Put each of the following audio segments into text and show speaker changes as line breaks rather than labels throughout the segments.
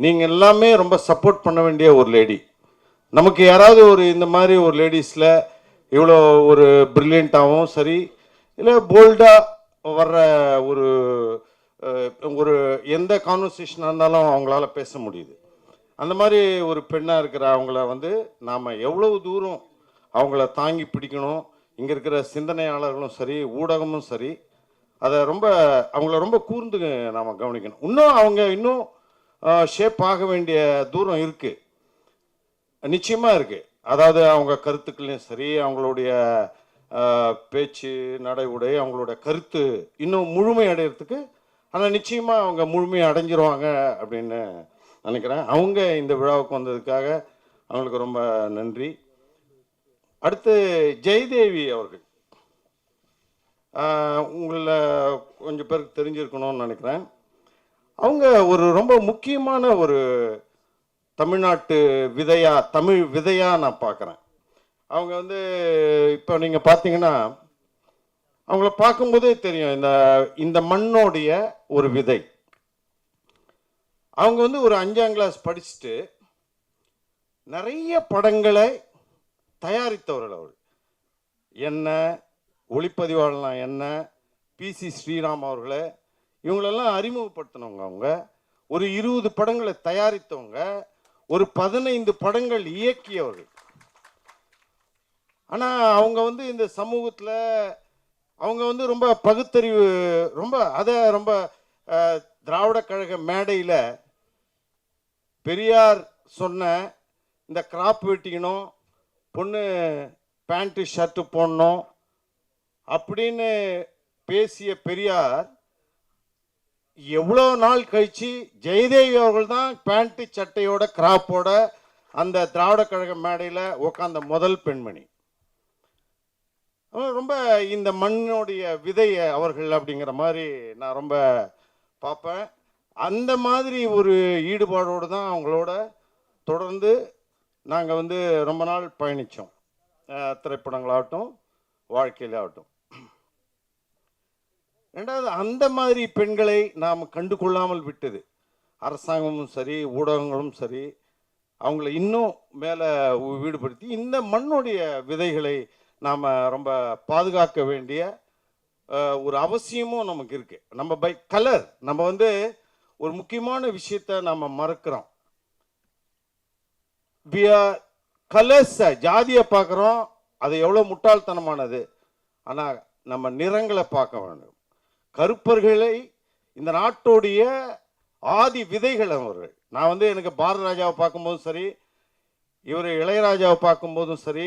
நீங்கள் எல்லாமே ரொம்ப சப்போர்ட் பண்ண வேண்டிய ஒரு லேடி. நமக்கு யாராவது ஒரு இந்த மாதிரி ஒரு லேடிஸில் இவ்வளோ ஒரு ப்ரில்லியண்ட்டாகவும் சரி, இல்லை போல்டாக வர்ற ஒரு ஒரு எந்த கான்வர்சேஷனாக இருந்தாலும் அவங்களால பேச முடியுது. அந்த மாதிரி ஒரு பெண்ணாக இருக்கிற அவங்கள வந்து நாம் எவ்வளவு தூரம் அவங்கள தாங்கி பிடிக்கணும். இங்கே இருக்கிற சிந்தனையாளர்களும் சரி, ஊடகமும் சரி, அதை ரொம்ப அவங்கள ரொம்ப கூர்ந்து நாம் கவனிக்கணும். இன்னும் அவங்க இன்னும் ஷேப் ஆக வேண்டிய தூரம் இருக்குது, நிச்சயமாக இருக்குது. அதாவது அவங்க கருத்துக்களையும் சரி, அவங்களுடைய பேச்சு, நடை, உடை, அவங்களோட கருத்து இன்னும் முழுமை அடைகிறதுக்கு, ஆனால் நிச்சயமாக அவங்க முழுமையை அடைஞ்சிருவாங்க அப்படின்னு நினைக்கிறேன். அவங்க இந்த விழாவுக்கு வந்ததுக்காக அவங்களுக்கு ரொம்ப நன்றி. அடுத்து ஜெயதேவி அவர்கள், உங்களில் கொஞ்சம் பேருக்கு தெரிஞ்சிருக்கணும்னு நினைக்கிறேன். அவங்க ஒரு ரொம்ப முக்கியமான ஒரு தமிழ்நாட்டு விதையா, தமிழ் விதையா நான் பார்க்குறேன். அவங்க வந்து இப்போ நீங்கள் பார்த்தீங்கன்னா அவங்கள பார்க்கும்போதே தெரியும் இந்த இந்த மண்ணோடைய ஒரு விதை. அவங்க வந்து ஒரு 5ஆம் கிளாஸ் படிச்சுட்டு நிறைய படங்களை தயாரித்தவர்கள். அவர்கள் என்ன ஒளிப்பதிவாளர்லாம் என்ன, PC ஸ்ரீராம் அவர்களை, இவங்களெல்லாம் அறிமுகப்படுத்தினவங்க. அவங்க ஒரு 20 படங்களை தயாரித்தவங்க, ஒரு 15 படங்கள் இயக்கியவர்கள். ஆனால் அவங்க வந்து இந்த சமூகத்தில் அவங்க வந்து ரொம்ப பகுத்தறிவு, ரொம்ப அதை ரொம்ப திராவிட கழக மேடையில் பெரியார் சொன்ன இந்த கிராப் வெட்டிக்கணும், பொண்ணு பேண்ட்டு ஷர்ட்டு போடணும் அப்படின்னு பேசிய பெரியார் எவ்வளோ நாள் கழிச்சு ஜெயதேவி அவர்கள் தான் பேண்ட்டு சட்டையோட கிராப்போட அந்த திராவிட கழக மேடையில் உட்காந்த முதல் பெண்மணி. ரொம்ப இந்த மண்ணுடைய விதையை அவர்கள் அப்படிங்கிற மாதிரி நான் ரொம்ப பார்ப்பேன். அந்த மாதிரி ஒரு ஈடுபாடோடு தான் அவங்களோட தொடர்ந்து நாங்கள் வந்து ரொம்ப நாள் பயணித்தோம், திரைப்படங்களாகட்டும் வாழ்க்கையிலாகட்டும். ரெண்டாவது, அந்த மாதிரி பெண்களை நாம் கண்டு கொள்ளாமல் விட்டது அரசாங்கமும் சரி, ஊடகங்களும் சரி, அவங்கள இன்னும் மேலே ஈடுபடுத்தி இந்த மண்ணுடைய விதைகளை நாம் ரொம்ப பாதுகாக்க வேண்டிய ஒரு அவசியமும் நமக்கு இருக்குது. நம்ம பை கலர் நம்ம வந்து ஒரு முக்கியமான விஷயத்தை நம்ம மறக்கிறோம். கலர்ஸை, ஜாதியை பார்க்குறோம், அது எவ்வளோ முட்டாள்தனமானது. ஆனால் நம்ம நிறங்களை பார்க்க வேண்டும். கருப்பர்களை இந்த நாட்டோடைய ஆதி விதைகள் அவர்கள். நான் வந்து எனக்கு பாரத ராஜாவை பார்க்கும்போதும் சரி, இவர் இளையராஜாவை பார்க்கும்போதும் சரி,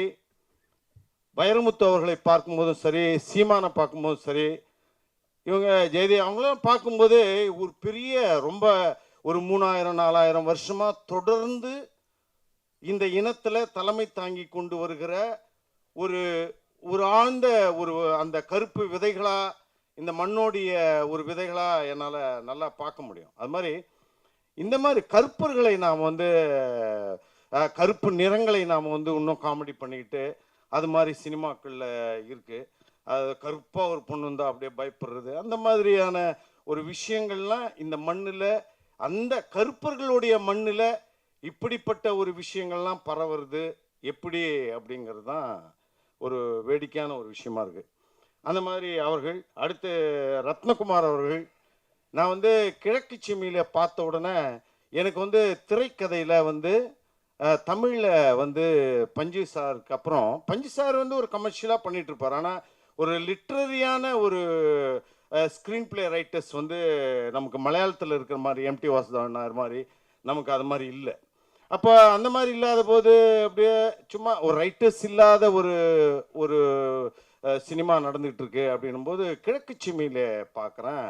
வைரமுத்து அவர்களை பார்க்கும்போதும் சரி, சீமானை பார்க்கும்போதும் சரி, இவங்க ஜெயதேவி அவங்களாம் பார்க்கும்போது ஒரு பெரிய ரொம்ப ஒரு 3000-4000 வருஷமாக தொடர்ந்து இந்த இனத்தில் தலைமை தாங்கி கொண்டு வருகிற ஒரு ஒரு ஆழ்ந்த ஒரு அந்த கருப்பு விதைகளா, இந்த மண்ணோடைய ஒரு விதைகளா என்னால் நல்லா பார்க்க முடியும். அது மாதிரி இந்த மாதிரி கருப்பர்களை நாம் வந்து கருப்பு நிறங்களை நாம் வந்து இன்னும் காமெடி பண்ணிக்கிட்டு அது மாதிரி சினிமாக்களில் இருக்குது. அது கருப்பாக ஒரு பொண்ணு இருந்தால் அப்படியே பயப்படுறது, அந்த மாதிரியான ஒரு விஷயங்கள்லாம் இந்த மண்ணில், அந்த கருப்பர்களுடைய மண்ணில் இப்படிப்பட்ட ஒரு விஷயங்கள்லாம் பரவுறது எப்படி அப்படிங்கிறது தான் ஒரு வேடிக்கையான ஒரு விஷயமா இருக்குது. அந்த மாதிரி அவர்கள். அடுத்து ரத்னகுமார் அவர்கள், நான் வந்து கிழக்கு சிமியில் பார்த்த உடனே எனக்கு வந்து திரைக்கதையில் வந்து தமிழில் வந்து பஞ்சு சாருக்கு அப்புறம், பஞ்சு சார் வந்து ஒரு கமர்ஷியலாக பண்ணிகிட்டு இருப்பார், ஆனால் ஒரு லிட்ரரியான ஒரு ஸ்க்ரீன் பிளே ரைட்டர்ஸ் வந்து நமக்கு மலையாளத்தில் இருக்கிற மாதிரி எம்டி வாசுதேவன் மாதிரி நமக்கு அது மாதிரி இல்லை. அப்போ அந்த மாதிரி இல்லாத போது அப்படியே சும்மா ஒரு ரைட்டர்ஸ் இல்லாத ஒரு ஒரு சினிமா நடந்துகிட்டு இருக்கு அப்படின்னும்போது கிழக்கு சிமியில் பார்க்குறேன்,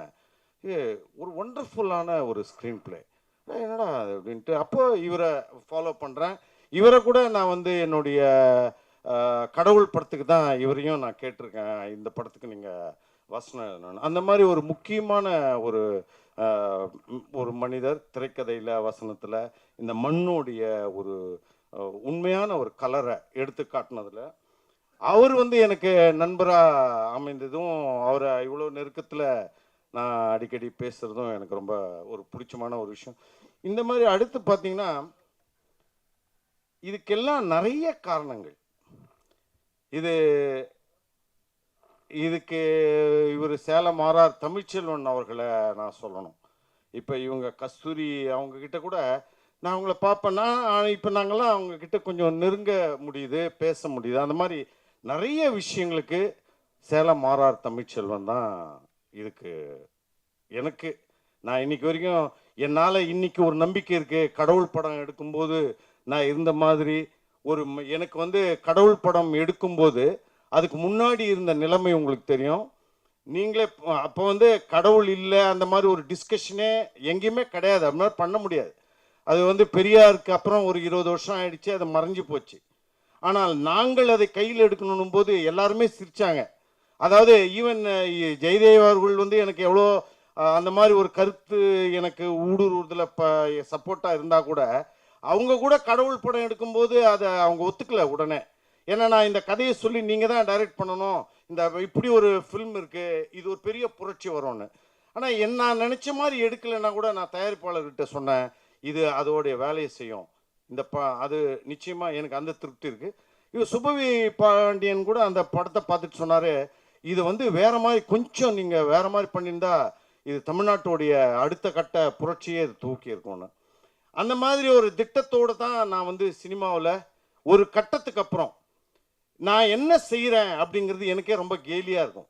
ஒரு ஒண்டர்ஃபுல்லான ஒரு ஸ்க்ரீன் பிளே, என்னடா அப்படின்ட்டு அப்போ இவரை ஃபாலோ பண்ணுறேன். இவரை கூட நான் வந்து என்னுடைய கடவுள் படத்துக்கு தான் இவரையும் நான் கேட்டிருக்கேன், இந்த படத்துக்கு நீங்கள் வசனம். அந்த மாதிரி ஒரு முக்கியமான ஒரு ஒரு மனிதர் திரைக்கதையில், வசனத்தில் இந்த மண்ணுடைய ஒரு உண்மையான ஒரு கலரை எடுத்து காட்டினதில் அவர் வந்து எனக்கு நண்பராக அமைந்ததும், அவரை இவ்வளோ நெருக்கத்தில் நான் அடிக்கடி பேசுகிறதும் எனக்கு ரொம்ப ஒரு பிடிச்சமான ஒரு விஷயம். இந்த மாதிரி அடுத்து பார்த்தீங்கன்னா இதுக்கெல்லாம் நிறைய காரணங்கள். இதுக்கு இவர் சேலம் ஆர்ஆர் தமிழ்ச்செல்வன் அவர்களை நான் சொல்லணும். இப்போ இவங்க கஸ்தூரி அவங்க கிட்ட கூட நான் அவங்கள பார்ப்பேன்னா, இப்போ நாங்கள்லாம் அவங்க கிட்ட கொஞ்சம் நெருங்க முடியுது, பேச முடியுது. அந்த மாதிரி நிறைய விஷயங்களுக்கு சேலம் ஆர்ஆர் தமிழ்ச்செல்வன் தான் இதுக்கு. எனக்கு நான் இன்னைக்கு வரைக்கும் என்னால் இன்னைக்கு ஒரு நம்பிக்கை இருக்குது. கடவுள் படம் எடுக்கும்போது நான் இருந்த மாதிரி எனக்கு வந்து கடவுள் படம் எடுக்கும்போது அதுக்கு முன்னாடி இருந்த நிலைமை உங்களுக்கு தெரியும். நீங்களே அப்போ வந்து கடவுள் இல்லை அந்த மாதிரி ஒரு டிஸ்கஷனே எங்கேயுமே கிடையாது. அது மாதிரி பண்ண முடியாது. அது வந்து பெரியாருக்கு அப்புறம் ஒரு 20 வருஷம் ஆயிடுச்சு, அது மறைஞ்சு போச்சு. ஆனால் நாங்கள் அதை கையில் எடுக்கணும் போது எல்லாருமே சிரிச்சாங்க. அதாவது ஈவன் ஜெயதேவ் அவர்கள் வந்து எனக்கு எவ்வளோ அந்த மாதிரி ஒரு கருத்து எனக்கு ஊடுருவதில் சப்போர்ட்டாக இருந்தால் கூட அவங்க கூட கடவுள் படம் எடுக்கும்போது அதை அவங்க ஒத்துக்கல உடனே. ஏன்னா நான் இந்த கதையை சொல்லி நீங்கள் தான் டைரக்ட் பண்ணணும், இந்த இப்படி ஒரு ஃபில்ம் இருக்குது, இது ஒரு பெரிய புரட்சி வரும்னு. ஆனால் நான் நினச்ச மாதிரி எடுக்கலைன்னா கூட நான் தயாரிப்பாளர்கிட்ட சொன்னேன், இது அதோடைய வேலையை செய்யும், அது நிச்சயமாக எனக்கு அந்த திருப்தி இருக்குது. இது சுபவி பாண்டியன் கூட அந்த படத்தை பார்த்துட்டு சொன்னார், இது வந்து வேற மாதிரி கொஞ்சம் நீங்கள் வேற மாதிரி பண்ணியிருந்தா இது தமிழ்நாட்டுடைய அடுத்த கட்ட புரட்சியே இது தூக்கி இருக்கும்னு. அந்த மாதிரி ஒரு திட்டத்தோடு தான் நான் வந்து சினிமாவில் ஒரு கட்டத்துக்கு அப்புறம் நான் என்ன செய்கிறேன் அப்படிங்கிறது எனக்கே ரொம்ப கேலியாக இருக்கும்.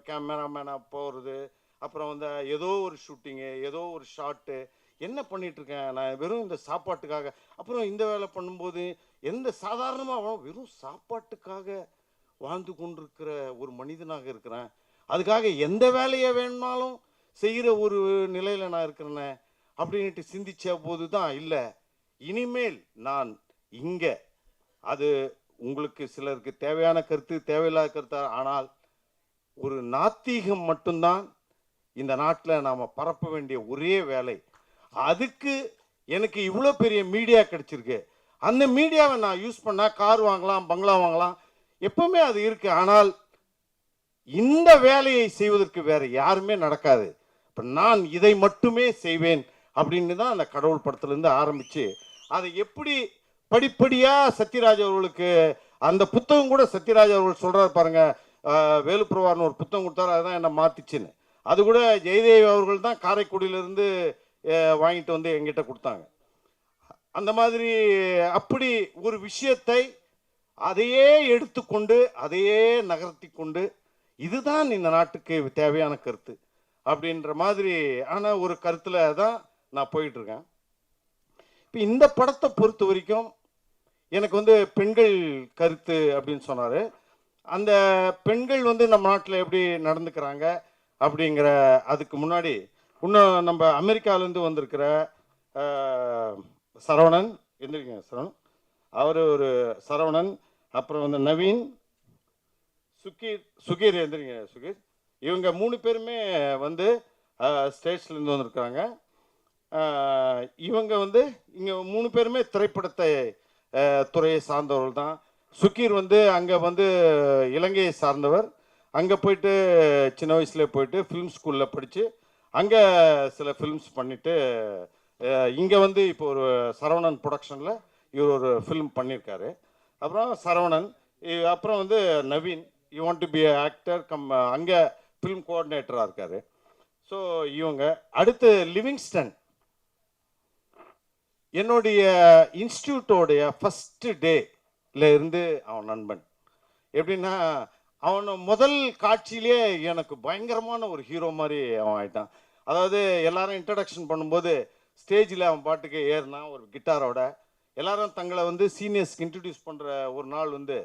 கேமராமேனாக போகிறது, அப்புறம் வந்து ஏதோ ஒரு ஷூட்டிங்கு, ஏதோ ஒரு ஷாட்டு, என்ன பண்ணிகிட்ருக்கேன் நான் வெறும் இந்த சாப்பாட்டுக்காக. அப்புறம் இந்த வேலை பண்ணும்போது எந்த சாதாரணமாக வெறும் சாப்பாட்டுக்காக வாழ்ந்து கொண்டிருக்கிற ஒரு மனிதனாக இருக்கிறேன், அதுக்காக எந்த வேலையை வேணுமாலும் செய்கிற ஒரு நிலையில் நான் இருக்கிறேனே அப்படின்ட்டு சிந்திச்ச போது தான், இல்லை இனிமேல் நான் இங்கே, அது உங்களுக்கு சிலருக்கு தேவையான கருத்து தேவையில்லாத கருத்து, ஆனால் ஒரு நாத்திகம் மட்டும்தான் இந்த நாட்டில் நாம் பரப்ப வேண்டிய ஒரே வேலை. அதுக்கு எனக்கு இவ்வளோ பெரிய மீடியா கிடைச்சிருக்கு. அந்த மீடியாவை நான் யூஸ் பண்ணால் கார் வாங்கலாம், பங்களா வாங்கலாம், எப்பவுமே அது இருக்கு. ஆனால் இந்த வேலையை செய்வதற்கு வேற யாருமே நடக்காது. இப்போ நான் இதை மட்டுமே செய்வேன் அப்படின்னு தான் அந்த கடவுள் படத்துலேருந்து ஆரம்பித்து அதை எப்படி படிப்படியாக சத்யராஜ் அவர்களுக்கு அந்த புத்தகம் கூட சத்யராஜ் அவர்கள் சொல்கிறார் பாருங்க, வேலுப்பிரவார்னு ஒரு புத்தகம் கொடுத்தாரு, அதுதான் என்னை மாற்றிச்சுன்னு. அது கூட ஜெயதேவ் அவர்கள் தான் காரைக்குடியிலேருந்து வாங்கிட்டு வந்து எங்கிட்ட கொடுத்தாங்க. அந்த மாதிரி அப்படி ஒரு விஷயத்தை அதையே எடுத்துக்கொண்டு அதையே நகர்த்தி கொண்டு இதுதான் இந்த நாட்டுக்கு தேவையான கருத்து அப்படின்ற மாதிரி ஆன ஒரு கருத்தில் தான் நான் போயிட்டுருக்கேன். இப்போ இந்த படத்தை பொறுத்த வரைக்கும் எனக்கு வந்து பெண்கள் கருத்து அப்படின்னு சொன்னார். அந்த பெண்கள் வந்து நம்ம நாட்டில் எப்படி நடந்துக்கிறாங்க அப்படிங்கிற அதுக்கு முன்னாடி இன்னும் நம்ம அமெரிக்காவிலேருந்து வந்திருக்கிற சரவணன், எந்திரிங்க சரவணன், அவர் ஒரு சரவணன், அப்புறம் வந்து நவீன், சுகீர் எந்திரிங்க சுகீர், இவங்க 3 பேருமே வந்து ஸ்டேட்ஸ்லேருந்து வந்திருக்காங்க. இவங்க வந்து இங்கே 3 பேருமே திரைப்படத்தை துறையை சார்ந்தவர்கள் தான். சுகீர் வந்து அங்கே வந்து இலங்கையை சார்ந்தவர். அங்கே போயிட்டு சின்ன வயசுலேயே போயிட்டு ஃபிலிம் ஸ்கூலில் படித்து அங்கே சில ஃபிலிம்ஸ் பண்ணிவிட்டு இங்கே வந்து இப்போ ஒரு சரவணன் ப்ரொடக்ஷனில் இவர் ஒரு ஃபிலிம் பண்ணியிருக்காரு. அப்புறம் சரவணன், அப்புறம் வந்து Naveen, you want to be actor come அங்கே ஃபிலிம் கோஆர்டினேட்டராக இருக்கார். ஸோ இவங்க அடுத்து லிவிங்ஸ்டன், என்னுடைய இன்ஸ்டியூட்டோடைய ஃபஸ்ட்டு டேல இருந்து அவன் நண்பன். எப்படின்னா அவன் முதல் காட்சியிலே எனக்கு பயங்கரமான ஒரு ஹீரோ மாதிரி அவன் ஆயிட்டான். அதாவது எல்லாரும் இன்ட்ரடக்ஷன் பண்ணும்போது ஸ்டேஜில் அவன் பாட்டுக்கு ஏறினான் ஒரு கிட்டாரோட. எல்லாரும் தங்களை வந்து சீனியர்ஸ்க்கு இன்ட்ரடியூஸ் பண்ணுற ஒரு நாள் வந்து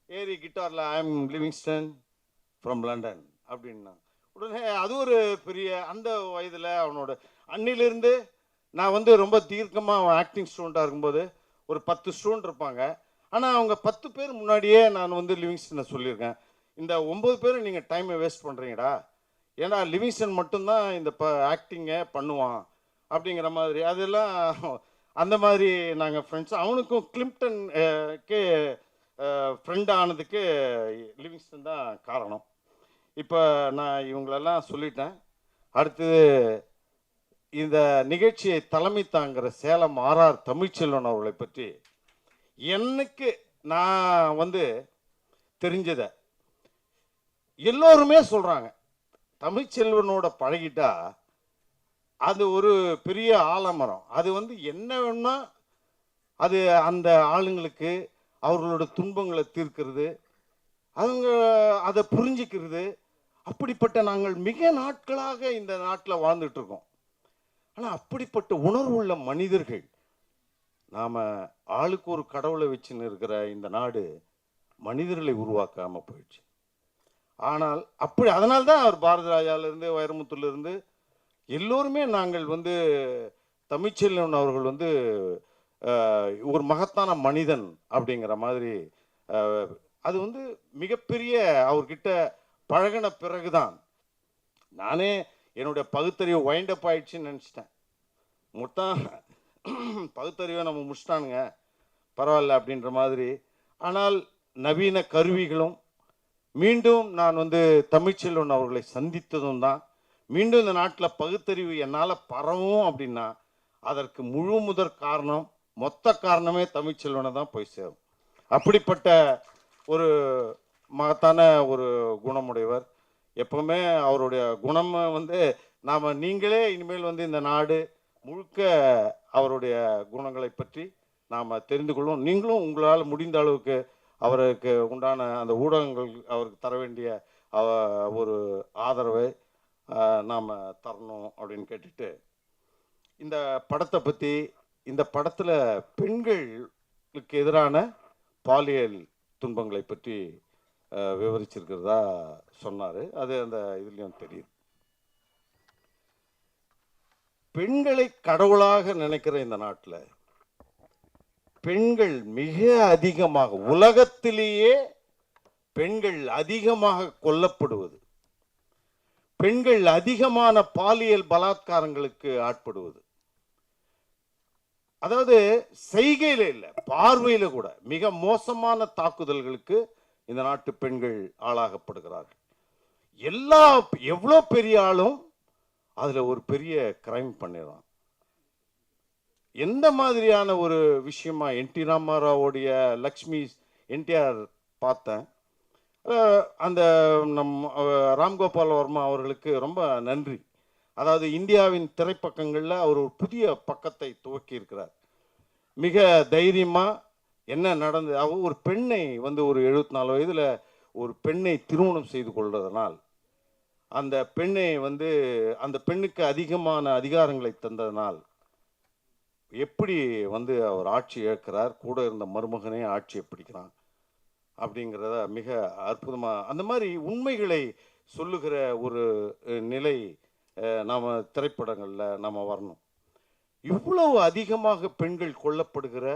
ஏறி கிட்டாரில் I am Livingston from London அப்படின்னா உடனே அது ஒரு பெரிய அந்த வயதில் அவனோட அன்னிலிருந்து நான் வந்து ரொம்ப தீர்க்கமாக அவன் ஆக்டிங் ஸ்டூடெண்ட்டாக இருக்கும்போது ஒரு 10 ஸ்டூடெண்ட் இருப்பாங்க. ஆனால் அவங்க 10 பேர் முன்னாடியே நான் வந்து லிவிங்ஸ்டனை சொல்லியிருக்கேன், இந்த 9 பேரும் நீங்கள் டைமை வேஸ்ட் பண்ணுறீங்கடா, ஏன்னா லிவிங்ஸ்டன் மட்டும்தான் இந்த ஆக்டிங்கை பண்ணுவான் அப்படிங்கிற மாதிரி. அதெல்லாம் அந்த மாதிரி நாங்கள் ஃப்ரெண்ட்ஸ். அவனுக்கும் கிளிம்டன் ஃப்ரெண்ட் ஆனதுக்கு லிவிங்ஸ்டன் தான் காரணம். இப்போ நான் இவங்களெல்லாம் சொல்லிட்டேன். அடுத்தது இந்த நிகழ்ச்சியை தலைமை தாங்கிற சேலம் ஆர்ஆர் தமிழ்ச்செல்வன் அவர்களை பற்றி எனக்கு நான் வந்து தெரிஞ்சதை எல்லோருமே சொல்றாங்க. தமிழ்ச்செல்வனோட பழகிட்டா அது ஒரு பெரிய ஆலமரம். அது வந்து என்ன வேணும்னா அது அந்த ஆளுங்களுக்கு அவர்களோட துன்பங்களை தீர்க்கிறது, அவங்க அதை புரிஞ்சுக்கிறது. அப்படிப்பட்ட நாங்கள் மிக நாட்களாக இந்த நாட்டில் வாழ்ந்துட்டு இருக்கோம். ஆனால் அப்படிப்பட்ட உணர்வுள்ள மனிதர்கள் நாம் ஆளுக்கு ஒரு கடவுளை வச்சுன்னு இருக்கிற இந்த நாடு மனிதர்களை உருவாக்காமல் போயிடுச்சு. ஆனால் அப்படி அதனால்தான் அவர் பாரதி ராஜாவிலிருந்து வைரமுத்துலேருந்து எல்லோருமே நாங்கள் வந்து தமிழ்ச்செல்வன் அவர்கள் வந்து ஒரு மகத்தான மனிதன் அப்படிங்கிற மாதிரி அது வந்து மிகப்பெரிய அவர்கிட்ட பழகின பிறகுதான் நானே என்னுடைய பகுத்தறிவு வைண்டப் ஆயிடுச்சுன்னு நினச்சிட்டேன். மொத்தம் பகுத்தறிவை நம்ம முடிச்சிட்டானுங்க பரவாயில்ல அப்படின்ற மாதிரி. ஆனால் நவீன கருவிகளும் மீண்டும் நான் வந்து தமிழ்ச்செல்வன் அவர்களை சந்தித்ததும் தான் மீண்டும் இந்த நாட்டில் பகுத்தறிவு என்னால் பரவும் அப்படின்னா அதற்கு முழு முதற் காரணம், மொத்த காரணமே தமிழ்ச்செல்வனை தான் போய் சேரும். அப்படிப்பட்ட ஒரு மகத்தான ஒரு குணமுடையவர். எப்பவுமே அவருடைய குணம் வந்து நீங்களே இனிமேல் வந்து இந்த நாடு முழுக்க அவருடைய குணங்களை பற்றி நாம் தெரிந்து கொள்வோம். நீங்களும் உங்களால் முடிந்த அளவுக்கு அவருக்கு உண்டான அந்த ஊடகங்கள் அவருக்கு தர வேண்டிய ஒரு ஆதரவை நாம் தரணும் அப்படின்னு கேட்டுட்டு, இந்த படத்தை பற்றி, இந்த படத்தில் பெண்களுக்கு எதிரான பாலியல் துன்பங்களை பற்றி விவரிச்சிருக்கிறதா சொன்னார். அது அந்த இதுலேயும் தெரியுது. பெண்களை கடவுளாக நினைக்கிற இந்த நாட்டில் பெண்கள் மிக அதிகமாக, உலகத்திலேயே பெண்கள் அதிகமாக கொல்லப்படுவது, பெண்கள் அதிகமான பாலியல் பலாத்காரங்களுக்கு ஆட்படுவது, அதாவது செய்கையில இல்லை பார்வையில கூட மிக மோசமான தாக்குதல்களுக்கு இந்த நாட்டு பெண்கள் ஆளாகப்படுகிறார்கள். எவ்வளோ பெரிய ஆளும் அதுல ஒரு பெரிய கிரைம் பண்ணிடுறான். எந்த மாதிரியான ஒரு விஷயமா என்டி ராமாராவுடைய லக்ஷ்மி என்டிஆர் பார்த்தேன். அந்த ராம்கோபால் வர்மா அவர்களுக்கு ரொம்ப நன்றி. அதாவது இந்தியாவின் திரைப்பக்கங்களில் அவர் ஒரு புதிய பக்கத்தை துவக்கி இருக்கிறார். மிக தைரியமாக என்ன நடந்தது, அவர் ஒரு பெண்ணை வந்து ஒரு 74 வயதில் ஒரு பெண்ணை திருமணம் செய்து கொள்வதனால் அந்த பெண்ணை வந்து அந்த பெண்ணுக்கு அதிகமான அதிகாரங்களை தந்ததனால் எப்படி வந்து அவர் ஆட்சி இழக்கிறார், கூட இருந்த மருமகனே ஆட்சியை பிடிக்கிறான் அப்படிங்கிறத மிக அற்புதமாக அந்த மாதிரி உண்மைகளை சொல்லுகிற ஒரு நிலை நாம் திரைப்படங்களில் நாம் வரணும். இவ்வளவு அதிகமாக பெண்கள் கொல்லப்படுகிற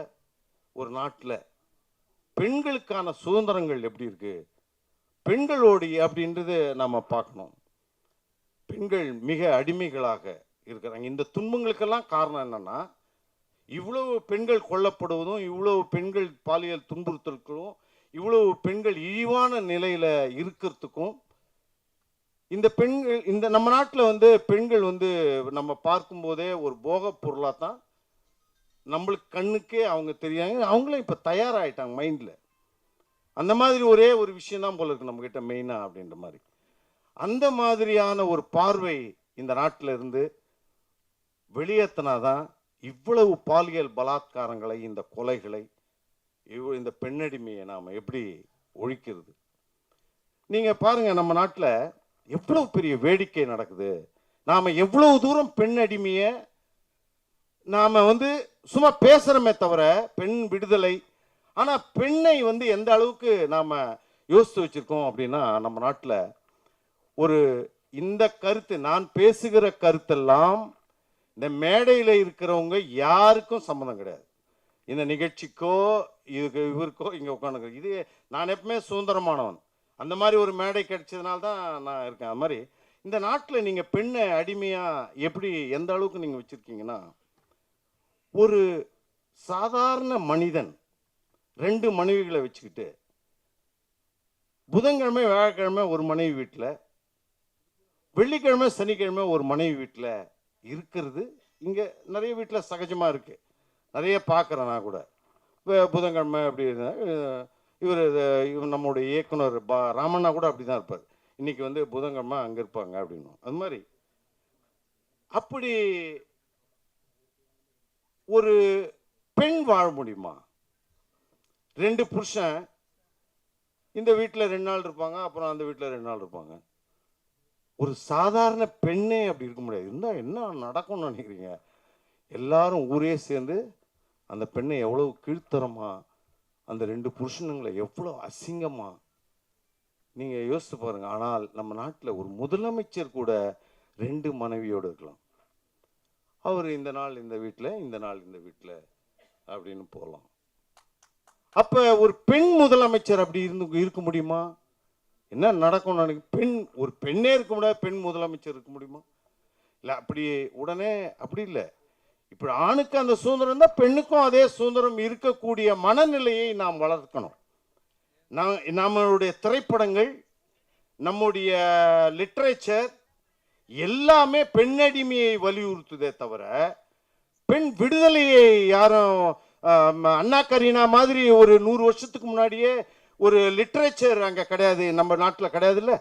ஒரு நாட்டில் பெண்களுக்கான சுதந்திரங்கள் எப்படி இருக்கு, பெண்களோடைய அப்படின்றது நாம் பார்க்கணும். பெண்கள் மிக அடிமைகளாக இருக்கிறாங்க. இந்த துன்பங்களுக்கெல்லாம் காரணம் என்னன்னா, இவ்வளவு பெண்கள் கொல்லப்படுவதும், இவ்வளவு பெண்கள் பாலியல் துன்புறுத்தலுக்கும், இவ்வளவு பெண்கள் இழிவான நிலையில இருக்கிறதுக்கும் இந்த பெண்கள் இந்த நம்ம நாட்டில் வந்து பெண்கள் வந்து நம்ம பார்க்கும்போதே ஒரு போக பொருளாக தான் நம்மளுக்கு கண்ணுக்கே அவங்க தெரியாங்க. அவங்களும் இப்போ தயாராகிட்டாங்க மைண்டில். அந்த மாதிரி ஒரே ஒரு விஷயம் தான் போல இருக்கு நம்மக்கிட்ட மெயினாக அப்படின்ற மாதிரி. அந்த மாதிரியான ஒரு பார்வை இந்த நாட்டில் இருந்து வெளியேற்றினாதான் இவ்வளவு பாலியல் பலாத்காரங்களை, இந்த கொலைகளை, இந்த பெண்ணடிமையை நாம் எப்படி ஒழிக்கிறது? நீங்கள் பாருங்கள், நம்ம நாட்டில் எவ்வளவு பெரிய வேடிக்கை நடக்குது. நாம் எவ்வளவு தூரம் பெண் அடிமையை நாம் வந்து சும்மா பேசுகிறோமே தவிர பெண் விடுதலை, ஆனால் பெண்ணை வந்து எந்த அளவுக்கு நாம் யோசித்து வச்சுருக்கோம் அப்படின்னா, நம்ம நாட்டில் ஒரு இந்த கருத்து, நான் பேசுகிற கருத்தெல்லாம் இந்த மேடையில் இருக்கிறவங்க யாருக்கும் சம்மந்தம் கிடையாது. இந்த நிகழ்ச்சிக்கோ இவருக்கோ இங்கே உட்காந்து இது நான் எப்பவுமே சுதந்திரமானவன். அந்த மாதிரி ஒரு மேடை கிடைச்சதுனால தான் நான் இருக்கேன். அது மாதிரி இந்த நாட்டில் நீங்கள் பெண்ணை அடிமையாக எப்படி எந்த அளவுக்கு நீங்கள் வச்சுருக்கீங்கன்னா, ஒரு சாதாரண மனிதன் 2 மனைவிகளை வச்சுக்கிட்டு புதன்கிழமை வியாழக்கிழமை ஒரு மனைவி வீட்டில், வெள்ளிக்கிழமை சனிக்கிழமை ஒரு மனைவி வீட்டில் இருக்கிறது இங்கே நிறைய வீட்டில் சகஜமாக இருக்குது. நிறைய பார்க்குறேன் நான் கூட. புதன்கிழமை அப்படி இவர் நம்முடைய இயக்குனர் ராமண்ணா கூட அப்படி தான் இருப்பார். இன்னைக்கு வந்து புதன்கிழமை அங்கே இருப்பாங்க அப்படின்னு. அது மாதிரி அப்படி ஒரு பெண் வாழ முடியுமா? 2 புருஷன் இந்த வீட்டில் 2 நாள் இருப்பாங்க, அப்புறம் அந்த வீட்டில் 2 நாள் இருப்பாங்க. ஒரு சாதாரண பெண்ணே அப்படி இருக்க முடியாது. இருந்தால் என்ன நடக்கும்னு நினைக்கிறீங்க? எல்லாரும் ஊரே சேர்ந்து அந்த பெண்ணை எவ்வளவு கீழ்த்தரமா, அந்த 2 புருஷனுங்களை எவ்வளோ அசிங்கமா நீங்கள் யோசித்து பாருங்க. ஆனால் நம்ம நாட்டில் ஒரு முதலமைச்சர் கூட 2 மனைவியோடு இருக்கலாம். அவர் இந்த நாள் இந்த வீட்டில், இந்த நாள் இந்த வீட்டில் அப்படின்னு போகலாம். அப்போ ஒரு பெண் முதலமைச்சர் அப்படி இருக்க முடியுமா? என்ன நடக்கும்? ஒரு பெண்ணே இருக்க முடியாது, பெண் முதலமைச்சர் இருக்க முடியுமா? இல்லை, அப்படி உடனே அப்படி இல்லை. இப்படி ஆணுக்கு அந்த சுதந்திரம் தான், பெண்ணுக்கும் அதே சுதந்திரம் இருக்கக்கூடிய மனநிலையை நாம் வளர்க்கணும். நம்மளுடைய திரைப்படங்கள், நம்முடைய லிட்ரேச்சர் எல்லாமே பெண்ணடிமையை வலியுறுத்துதே தவிர பெண் விடுதலையை யாரும் அண்ணா கரீனா மாதிரி ஒரு 100 வருஷத்துக்கு முன்னாடியே ஒரு லிட்ரேச்சர் அங்கே கிடையாது, நம்ம நாட்டில் கிடையாது. இல்லை,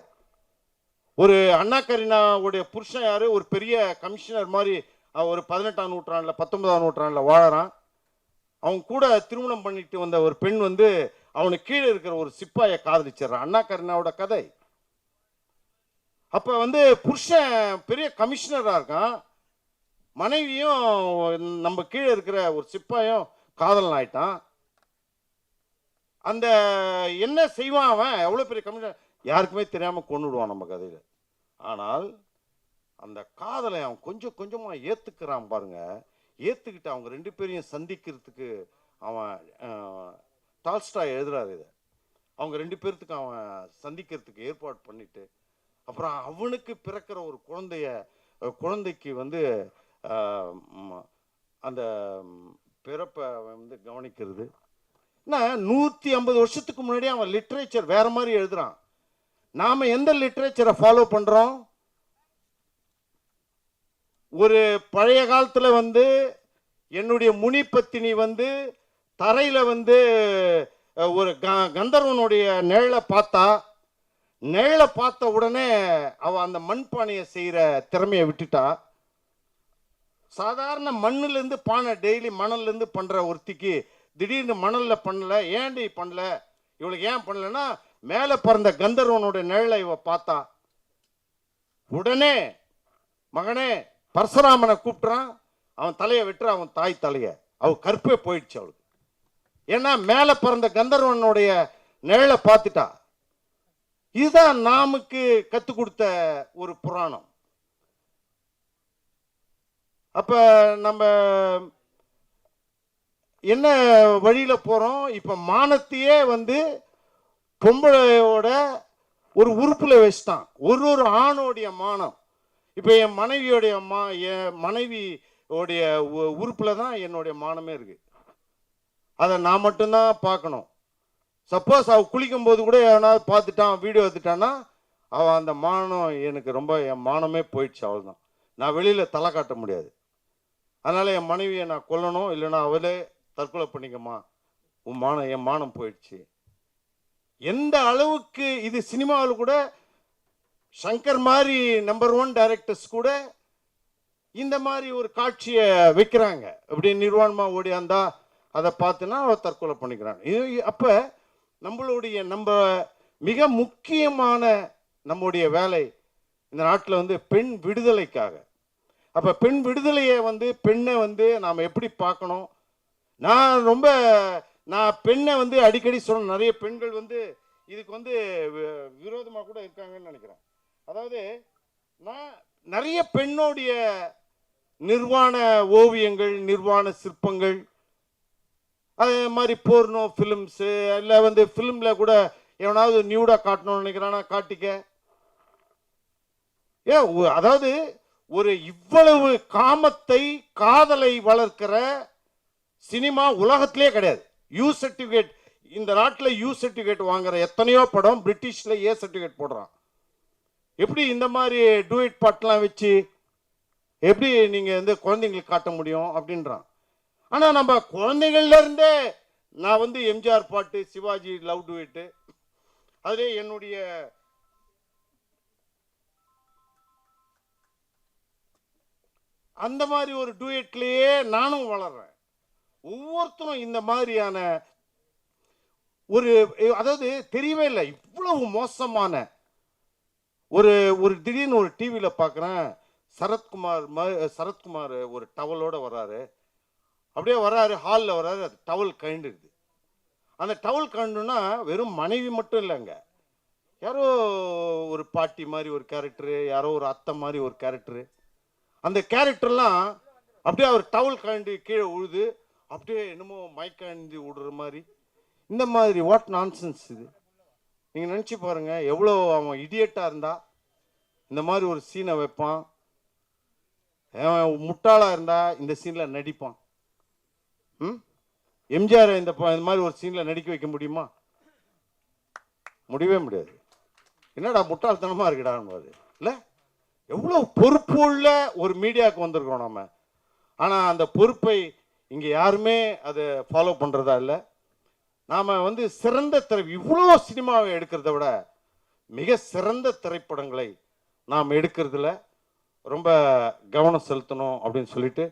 ஒரு அண்ணா கரீனாவுடைய புருஷன் யாரு? ஒரு பெரிய கமிஷனர் மாதிரி ஒரு 18ஆம் நூற்றாண்டில் 19ஆம் நூற்றாண்டில் வாழறான். அவங்க கூட திருமணம் பண்ணிட்டு வந்த ஒரு பெண் வந்து அவனுக்கு கீழே இருக்கிற ஒரு சிப்பாயை காதலிச்சிடறான். அண்ணா கரீனாவோட கதை. அப்போ வந்து புருஷன் பெரிய கமிஷனராக இருக்கான், மனைவியும் நம்ம கீழே இருக்கிற ஒரு சிப்பாயும் காதலன் ஆயிட்டான். அந்த என்ன செய்வான் அவன்? எவ்வளோ பெரிய கமிஷனர் யாருக்குமே தெரியாமல் கொண்டுடுவான் நம்ம கதையில். ஆனால் அந்த காதலை அவன் கொஞ்சம் கொஞ்சமாக ஏற்றுக்கிறான் பாருங்க. ஏற்றுக்கிட்டு அவங்க 2 பேரையும் சந்திக்கிறதுக்கு அவன் டால்ஸ்டாய் எழுதுறாரு இதை. அவங்க 2 பேர்த்துக்கு அவன் சந்திக்கிறதுக்கு ஏற்பாடு பண்ணிட்டு, அப்புறம் அவனுக்கு பிறக்கிற ஒரு குழந்தைக்கு வந்து அந்த பிறப்பை வந்து கவனிக்கிறது. 150 வருஷத்துக்கு முன்னாடி அவன் லிட்ரேச்சர் வேற மாதிரி எழுதுறான். நாம எந்த லிட்ரேச்சரை ஃபாலோ பண்றோம்? ஒரு பழைய காலத்துல வந்து என்னுடைய முனிப்பத்தினி வந்து தரையில வந்து ஒரு கந்தர்வனுடைய நிழலை பார்த்த உடனே அவ அந்த மண்பானையை செய்யற திறமையை விட்டுட்டா. சாதாரண மண்ணுல இருந்து பானை டெய்லி மணல்ல இருந்து பண்ற ஒருத்திக்கு திடீர்னு மணல்ல பண்ணல. ஏன்டி பண்ணல? இவளுக்கு ஏன் பண்ணலன்னா, மேல பறந்த கந்தர்வனுடைய நிழலை இவ பார்த்தா. உடனே மகனே பரசுராமனை கூப்பிட்டுறான். அவன் தலையை வெட்டுற, அவன் தாய் தலைய. அவ கற்பே போயிடுச்சு அவளுக்கு. ஏன்னா மேல பறந்த கந்தர்வனுடைய நிழலை பார்த்துட்டா. இதுதான் நாமுக்கு கற்றுக் கொடுத்த ஒரு புராணம். அப்ப நம்ம என்ன வழியில போறோம்? இப்ப மானத்தையே வந்து பொம்பளையோட ஒரு உறுப்புல வச்சுட்டான். ஒரு ஆணோடைய மானம். இப்ப என் மனைவியோடைய உறுப்புல தான் என்னுடைய மானமே இருக்கு. அதை நான் மட்டும்தான் பார்க்கணும். சப்போஸ் அவ குளிக்கும் போது கூட எவனாவது பார்த்துட்டான், வீடியோ எடுத்துட்டான்னா, அவன் அந்த மானம் எனக்கு ரொம்ப, என் மானமே போயிடுச்சு. அவள் தான், நான் வெளியில தலை காட்ட முடியாது. அதனால என் மனைவியை நான் கொல்லணும், இல்லைன்னா அவளே தற்கொலை பண்ணிக்கமா, என் மானம் போயிடுச்சு. எந்த அளவுக்கு இது சினிமாவில் கூட சங்கர் மாதிரி நம்பர் 1 டைரக்டர்ஸ் கூட இந்த மாதிரி ஒரு காட்சியை வைக்கிறாங்க. அப்படி நிர்வாணமா ஓடியாந்தா அதை பார்த்துன்னா அவ தற்கொலை பண்ணிக்கிறாங்க. அப்ப நம்ம மிக முக்கியமான நம்முடைய வேலை இந்த நாட்டில் வந்து பெண் விடுதலைக்காக. அப்ப பெண் விடுதலையை வந்து பெண்ணை வந்து நாம் எப்படி பார்க்கணும்? நான் பெண்ணை வந்து அடிக்கடி சொல்ல, நிறைய பெண்கள் வந்து இதுக்கு வந்து விரோதமாக கூட இருக்காங்கன்னு நினைக்கிறேன். அதாவது நான் நிறைய பெண்ணோடைய நிர்வாண ஓவியங்கள், நிர்வாண சிற்பங்கள், அதே மாதிரி போர்னோ ஃபிலிம்ஸு, இல்லை வந்து ஃபிலிமில் கூட எவனாவது நியூடாக காட்டணும்னு நினைக்கிறானா, காட்டிக்க. அதாவது ஒரு இவ்வளவு காமத்தை, காதலை வளர்க்கிற சினிமா உலகத்திலே கிடையாது. யூ சர்டிஃபிகேட், இந்த நாட்டில் யூ சர்டிஃபிகேட் வாங்குற எத்தனையோ படம் பிரிட்டிஷில் ஏ சர்டிஃபிகேட் போடுறான். எப்படி இந்த மாதிரி டூயட் பாட்டெலாம் வச்சு எப்படி நீங்கள் வந்து குழந்தைங்களுக்கு காட்ட முடியும் அப்படின்றான். ஆனால் நம்ம குழந்தைகள்ல இருந்தே நான் வந்து எம்ஜிஆர் பாட்டு, சிவாஜி லவ் டுவேட்டு, அதிலே என்னுடைய அந்த மாதிரி ஒரு டூயட்லேயே நானும் வளர்றேன். ஒவ்வொருத்தரும் இந்த மாதிரியான ஒரு, அதாவது தெரியவே இல்லை இவ்வளவு மோசமான ஒரு ஒரு திடீர்னு ஒரு டிவியில் பார்க்குறேன், சரத்குமார் ஒரு டவலோட வர்றாரு. அப்படியே வர்றாரு, ஹாலில் வர்றாரு, அது டவல் கழண்டுது. அந்த டவல் கழண்டுனா வெறும் மனைவி மட்டும் இல்லைங்க, யாரோ ஒரு பாட்டி மாதிரி ஒரு கேரக்டரு, யாரோ ஒரு அத்தை மாதிரி ஒரு கேரக்டரு. அந்த கேரக்டர்லாம் அப்படியே அவர் டவல் கழண்டு கீழே உழுது, அப்படியே என்னமோ மயக்கழந்து விடுற மாதிரி. இந்த மாதிரி வாட் நான்சென்ஸ் இது? நீங்கள் நினச்சி பாருங்க, எவ்வளோ அவன் இடியட்டாக இருந்தா இந்த மாதிரி ஒரு சீனை வைப்பான். முட்டாளாக இருந்தா இந்த சீனில் நடிப்பான். எம்ஜிஆர் இந்த மாதிரி ஒரு சீனில் நடிக்க வைக்க முடியுமா? முடியவே முடியாது. என்னடா முட்டாள்தனமாக இருக்குடான்னு இல்லை? எவ்வளோ பொறுப்பு உள்ள ஒரு மீடியாவுக்கு வந்திருக்கோம் நம்ம. ஆனால் அந்த பொறுப்பை இங்கே யாருமே அதை ஃபாலோ பண்ணுறதா இல்லை. நாம் வந்து சிறந்த இவ்வளோ சினிமாவை எடுக்கிறத விட மிக சிறந்த திரைப்படங்களை நாம் எடுக்கிறதுல ரொம்ப கவனம் செலுத்தணும் அப்படின்னு சொல்லிட்டு